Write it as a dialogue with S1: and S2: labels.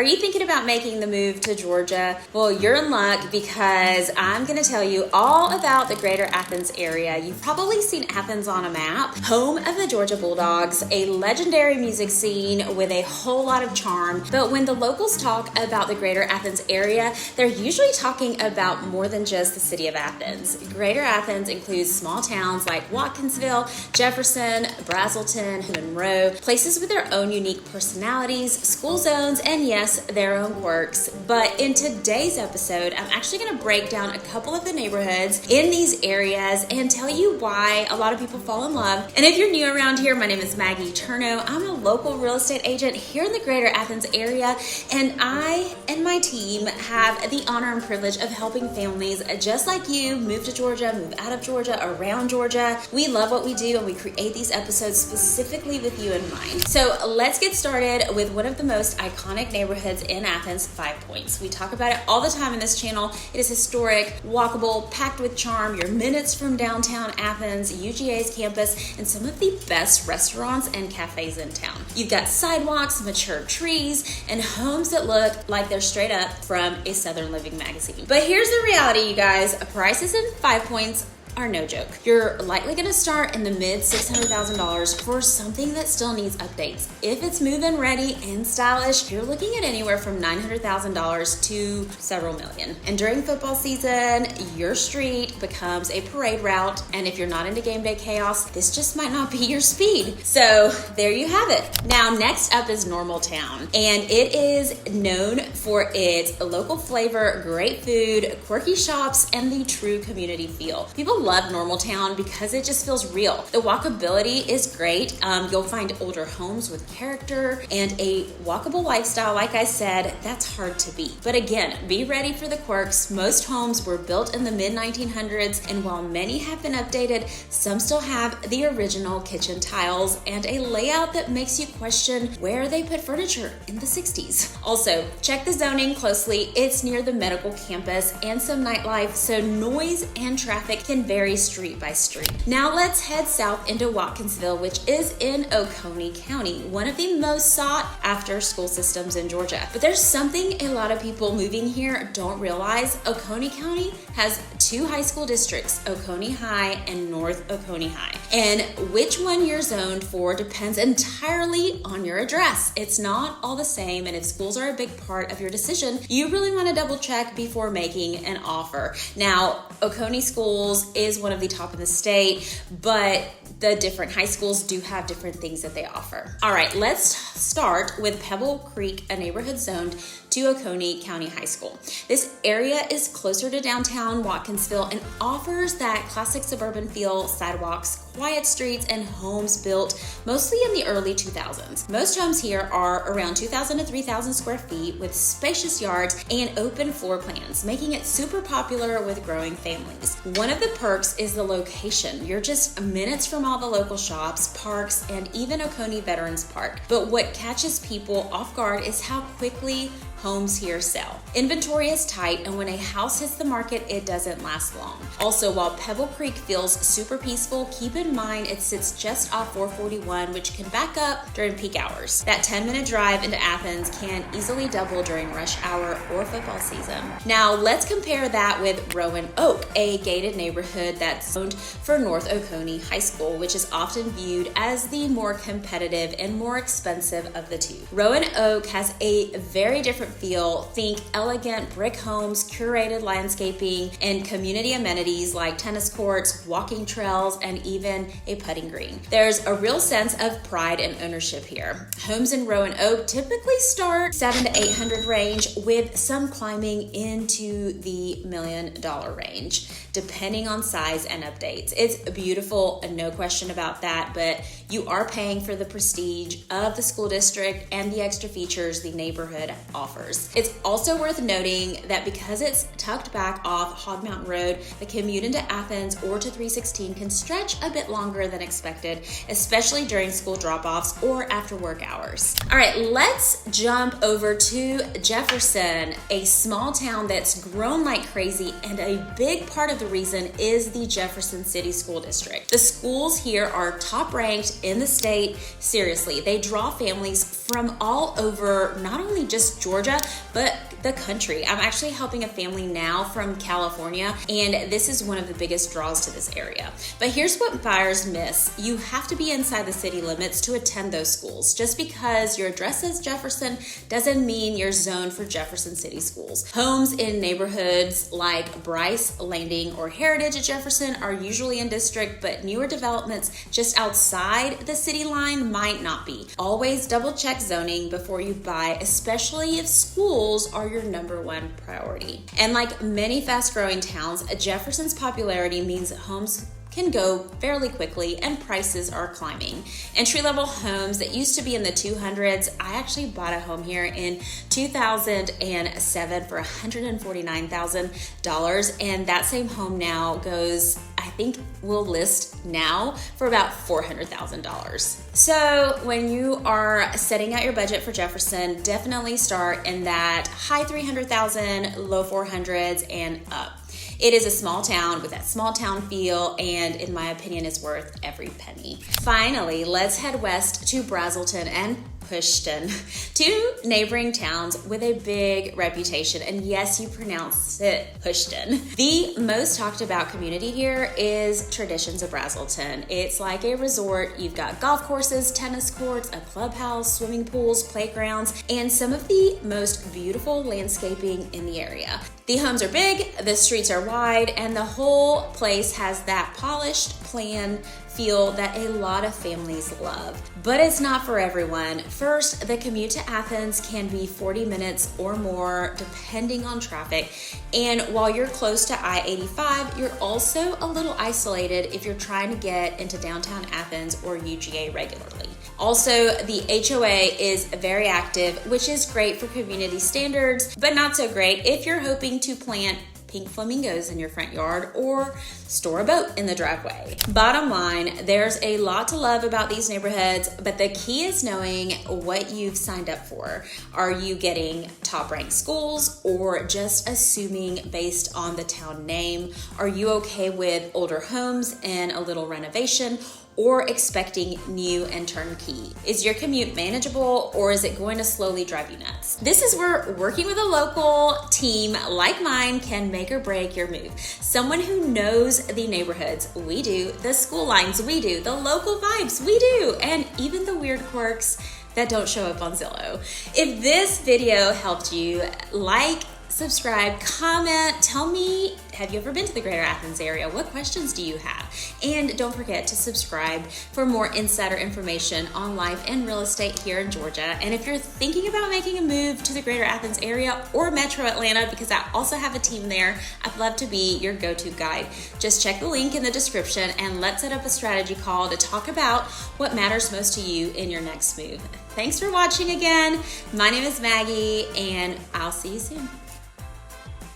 S1: Are you thinking about making the move to Georgia? Well, you're in luck because I'm going to tell you all about the greater Athens area. You've probably seen Athens on a map, home of the Georgia Bulldogs, a legendary music scene with a whole lot of charm. But when the locals talk about the greater Athens area, they're usually talking about more than just the city of Athens. Greater Athens includes small towns like Watkinsville, Jefferson, Braselton, Monroe, places with their own unique personalities, school zones, and yes, their own quirks. But in today's episode, I'm actually going to break down a couple of the neighborhoods in these areas and tell you why a lot of people fall in love. And if you're new around here, my name is Maggie Turno. I'm a local real estate agent here in the greater Athens area, and I and my team have the honor and privilege of helping families just like you move to Georgia, move out of Georgia, around Georgia. We love what we do, and we create these episodes specifically with you in mind. So let's get started with one of the most iconic neighborhoods in Athens, 5 Points. We talk about it all the time in this channel. It is historic, walkable, packed with charm. You're minutes from downtown Athens, UGA's campus, and some of the best restaurants and cafes in town. You've got sidewalks, mature trees, and homes that look like they're straight up from a Southern Living magazine. But here's the reality, you guys. Prices in 5 Points are no joke. You're likely going to start in the mid $600,000 for something that still needs updates. If it's move-in ready and stylish, you're looking at anywhere from $900,000 to several million. And during football season, your street becomes a parade route. And if you're not into game day chaos, this just might not be your speed. So there you have it. Now, next up is Normal Town. And it is known for its local flavor, great food, quirky shops, and the true community feel. People love Normal Town because it just feels real. The walkability is great. You'll find older homes with character and a walkable lifestyle. Like I said, that's hard to beat. But again, be ready for the quirks. Most homes were built in the mid 1900s, and while many have been updated, some still have the original kitchen tiles and a layout that makes you question where they put furniture in the 60s. Also, check the zoning closely. It's near the medical campus and some nightlife, so noise and traffic can vary street by street. Now let's head south into Watkinsville, which is in Oconee County, one of the most sought after school systems in Georgia. But there's something a lot of people moving here don't realize. Oconee County has two high school districts, Oconee High and North Oconee High. And which one you're zoned for depends entirely on your address. It's not all the same, and if schools are a big part of your decision, you really want to double check before making an offer. Now, Oconee Schools is one of the top in the state, but the different high schools do have different things that they offer. All right, let's start with Pebble Creek, a neighborhood zoned to Oconee County High School. This area is closer to downtown Watkinsville and offers that classic suburban feel, sidewalks, quiet streets, and homes built mostly in the early 2000s. Most homes here are around 2,000 to 3,000 square feet with spacious yards and open floor plans, making it super popular with growing families. One of the perks is the location. You're just minutes from all the local shops, parks, and even Oconee Veterans Park. But what catches people off guard is how quickly homes here sell. Inventory is tight, and when a house hits the market, it doesn't last long. Also, while Pebble Creek feels super peaceful, keep in mind it sits just off 441, which can back up during peak hours. That 10-minute drive into Athens can easily double during rush hour or football season. Now, let's compare that with Rowan Oak, a gated neighborhood that's zoned for North Oconee High School, which is often viewed as the more competitive and more expensive of the two. Rowan Oak has a very different feel. Think elegant brick homes, curated landscaping, and community amenities like tennis courts, walking trails, and even a putting green. There's a real sense of pride and ownership here. Homes in Rowan Oak typically start $700 to $800 range, with some climbing into the $1 million range, depending on size and updates. It's beautiful, no question about that, but you are paying for the prestige of the school district and the extra features the neighborhood offers. It's also worth noting that because it's tucked back off Hog Mountain Road, the commute into Athens or to 316 can stretch a bit longer than expected, especially during school drop-offs or after work hours. All right, let's jump over to Jefferson, a small town that's grown like crazy, and a big part of the reason is the Jefferson City School District. The schools here are top ranked in the state. Seriously, they draw families from all over, not only just Georgia, Georgia, but the country. I'm actually helping a family now from California, and this is one of the biggest draws to this area. But here's what buyers miss. You have to be inside the city limits to attend those schools. Just because your address says Jefferson doesn't mean you're zoned for Jefferson City schools. Homes in neighborhoods like Bryce Landing or Heritage at Jefferson are usually in district, but newer developments just outside the city line might not be. Always double check zoning before you buy, especially if schools are your number one priority. And like many fast growing towns, Jefferson's popularity means that homes can go fairly quickly and prices are climbing. Entry-level homes that used to be in the 200s, I actually bought a home here in 2007 for $149,000, and that same home now goes, I think will list now for about $400,000. So when you are setting out your budget for Jefferson, definitely start in that high 300,000, low 400s and up. It is a small town with that small town feel, and in my opinion is worth every penny. Finally, let's head west to Braselton and Houston, two neighboring towns with a big reputation. And yes, you pronounce it Houston. The most talked about community here is Traditions of Braselton. It's like a resort. You've got golf courses, tennis courts, a clubhouse, swimming pools, playgrounds, and some of the most beautiful landscaping in the area. The homes are big, the streets are wide, and the whole place has that polished plan feel that a lot of families love. But it's not for everyone. First, the commute to Athens can be 40 minutes or more depending on traffic. And while you're close to I-85, you're also a little isolated if you're trying to get into downtown Athens or UGA regularly. Also, the HOA is very active, which is great for community standards, but not so great if you're hoping to plant pink flamingos in your front yard or store a boat in the driveway. Bottom line, there's a lot to love about these neighborhoods, but the key is knowing what you've signed up for. Are you getting top ranked schools or just assuming based on the town name? Are you okay with older homes and a little renovation, or expecting new and turnkey? Is your commute manageable, or is it going to slowly drive you nuts? This is where working with a local team like mine can make or break your move. Someone who knows the neighborhoods, we do, the school lines, we do, the local vibes, we do, and even the weird quirks that don't show up on Zillow. If this video helped you, like, subscribe, comment, tell me, have you ever been to the greater Athens area? What questions do you have? And don't forget to subscribe for more insider information on life and real estate here in Georgia. And if you're thinking about making a move to the greater Athens area or Metro Atlanta, because I also have a team there, I'd love to be your go-to guide. Just check the link in the description and let's set up a strategy call to talk about what matters most to you in your next move. Thanks for watching again. My name is Maggie, and I'll see you soon.